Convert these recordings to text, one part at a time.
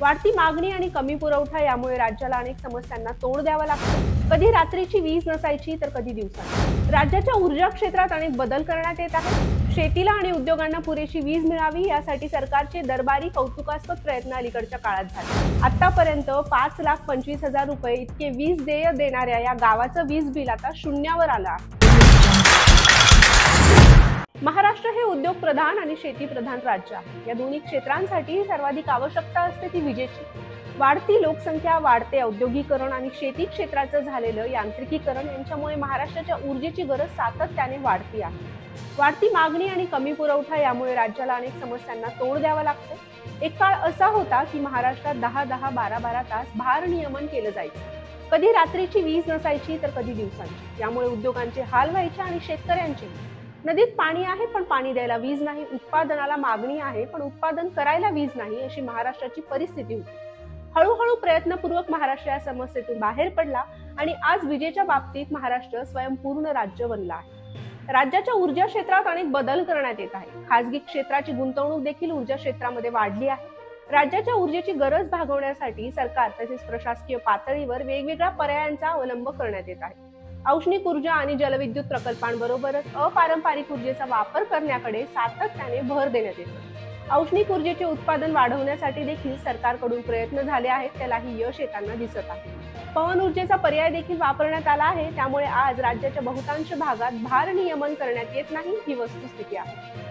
वाढती मागणी आणि कमी पुरवठा यामुळे राज्याला अनेक समस्यांना तोंड द्यावं लागतं। कधी रात्रीची वीज नसायची तर कधी दिवसाची। राज्याच्या ऊर्जा क्षेत्रात अनेक बदल करण्यात येत आहेत। शेतीला आणि उद्योगांना पुरेशी वीज मिळावी यासाठी सरकारचे दरबारी कौतुकास्पद प्रयत्न अलीकडच्या काळात झाले। आतापर्यंत 5,25,000 रुपये इतके वीज देय देणाऱ्या या गावाचं वीज बिल आता शून्यावर आलं आहे। महाराष्ट्र हे उद्योग प्रधान आणि शेती प्रधान राज्य आहे। या दोन्ही क्षेत्रांसाठी सर्वाधिक आवश्यकता असते ती विजेची। वाढती लोकसंख्या, वाढते औद्योगिकरण आणि शेती क्षेत्राचं झालेलं यांत्रिकीकरण यांच्यामुळे महाराष्ट्राच्या ऊर्जेची गरज सातत्याने वाढती आहे। वाढती मागणी आणि कमी पुरवठा यामुळे राज्याला अनेक समस्यांना तोंड द्यावं लागतं। एक काळ असा होता की महाराष्ट्रात 10-10, 12-12 तास भार नियमन केलं जायचं। कधी रात्रीची वीज नसायची तर कधी दिवसांची। यामुळे उद्योगांचे हाल व्हायचे आणि शेतकऱ्यांचे। नदीत पाणी आहे पण पाणी द्यायला वीज नाही, उत्पादनाला मागणी आहे पण उत्पादन करायला वीज नाही, अशी महाराष्ट्राची परिस्थिती होती। हळूहळू प्रयत्नपूर्वक महाराष्ट्र या समस्येतून बाहेर पडला आणि आज विजेच्या बाबतीत महाराष्ट्र स्वयंपूर्ण राज्य बनला आहे। राज्याच्या ऊर्जा क्षेत्रात अनेक बदल करण्यात येत आहे। खासगी क्षेत्राची गुंतवणूक देखील ऊर्जा क्षेत्रामध्ये वाढली आहे। राज्याच्या ऊर्जेची गरज भागवण्यासाठी सरकार तसेच प्रशासकीय पातळीवर वेगवेगळ्या पर्यायांचा अवलंब करण्यात येत आहे। औष्णिक ऊर्जा आणि जलविद्युत प्रकल्पांबरोबरच अपारंपरिक ऊर्जेचा वापर करण्याकडे सातत्याने भर देण्यात येतो। औष्णिक ऊर्जेचे उत्पादन वाढवण्यासाठी देखील सरकारकडून प्रयत्न झाले आहेत, त्यालाही यश येताना दिसत आहे। पवन ऊर्जेचा पर्याय देखील वापरण्यात आला आहे, त्यामुळे आज राज्याच्या बहुतांश भागात भार नियमन करण्यात येत नाही, ही वस्तुस्थिती आहे।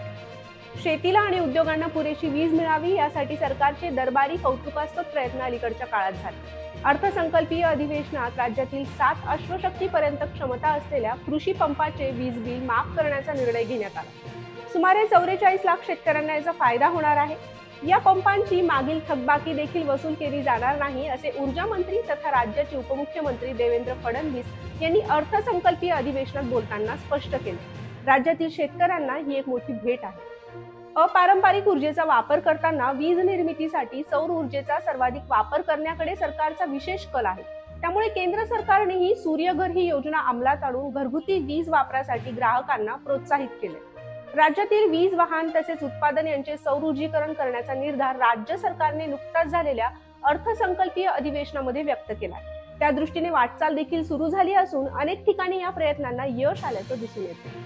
शेतीला आणि उद्योगांना पुरेशी वीज मिळावी यासाठी सरकारचे दरबारी कौतुकास्पद प्रयत्न अलीकडच्या काळात झाले। अर्थसंकल्पीय अधिवेशनात राज्यातील 7 अश्वशक्तीपर्यंत क्षमता असलेल्या कृषी पंपाचे वीज बिल माफ करण्याचा निर्णय घेण्यात आला। सुमारे 44 लाख शेतकऱ्यांना याचा फायदा होणार आहे। या पंपांची मागील थकबाकी देखील वसूल केली जाणार नाही, असे ऊर्जा मंत्री तथा राज्याचे उपमुख्यमंत्री देवेंद्र फडणवीस यांनी अर्थसंकल्पीय अधिवेशनात बोलताना स्पष्ट केले। राज्यातील शेतकऱ्यांना ही एक मोठी भेट आहे। अपारंपरिक ऊर्जेचा वापर करताना वीज निर्मितीसाठी सौर ऊर्जेचा सर्वाधिक वापर करण्याकडे सरकारचा विशेष कल आहे। त्यामुळे केंद्र सरकारनेही सूर्यघर ही योजना अंमलात आणून घरगुती वीज वापरासाठी ग्राहकांना प्रोत्साहित केले। राज्यातील वीज वाहन तसेच उत्पादन यांचे सौर ऊर्जीकरण करण्याचा निर्धार राज्य सरकारने नुकताच झालेल्या अर्थसंकल्पीय अधिवेशनामध्ये व्यक्त केला। त्या दृष्टीने वाटचाल देखील सुरू झाली असून अनेक ठिकाणी या प्रयत्नांना यश आल्याचं दिसून येतं।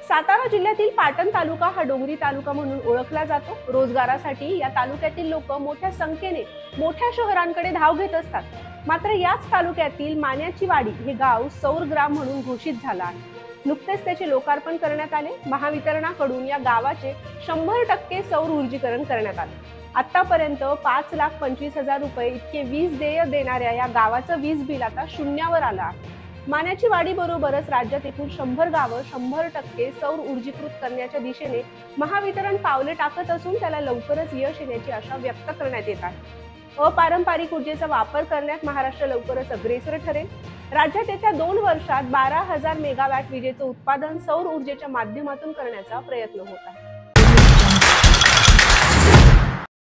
सातारा जिल्ह्यातील पाटण तालुका हा डोंगरी तालुका म्हणून ओळखला जातो। रोजगारासाठी या तालुक्यातील लोक मोठ्या संख्येने मोठ्या शहरांकडे धाव घेत असतात। मात्र याच तालुक्यातील मान्याची वाडी हे गाव सौर ग्राम म्हणून घोषित झालं आहे। नुकतेच त्याचे लोकार्पण करण्यात आले। महावितरणाकडून या गावाचे 100% सौर ऊर्जीकरण करण्यात आले। आतापर्यंत 5,25,000 रुपये इतके वीज देय देणाऱ्या या गावाचं वीज बिल आता शून्यावर आलं आहे। मान्याची वाडी बरोबरच राज्यात एकूण 100 गावं 100% सौर ऊर्जीकृत करण्याच्या दिशेने महावितरण पावले टाकत असून त्याला लवकरच यश येण्याची आशा व्यक्त करण्यात येत आहे। अपारंपरिक ऊर्जेचा वापर करण्यात महाराष्ट्र लवकरच अग्रेसर ठरेल। राज्यात येत्या 2 वर्षात 12,000 मेगावॅट विजेचं उत्पादन सौर ऊर्जेच्या माध्यमातून करण्याचा प्रयत्न होत आहे।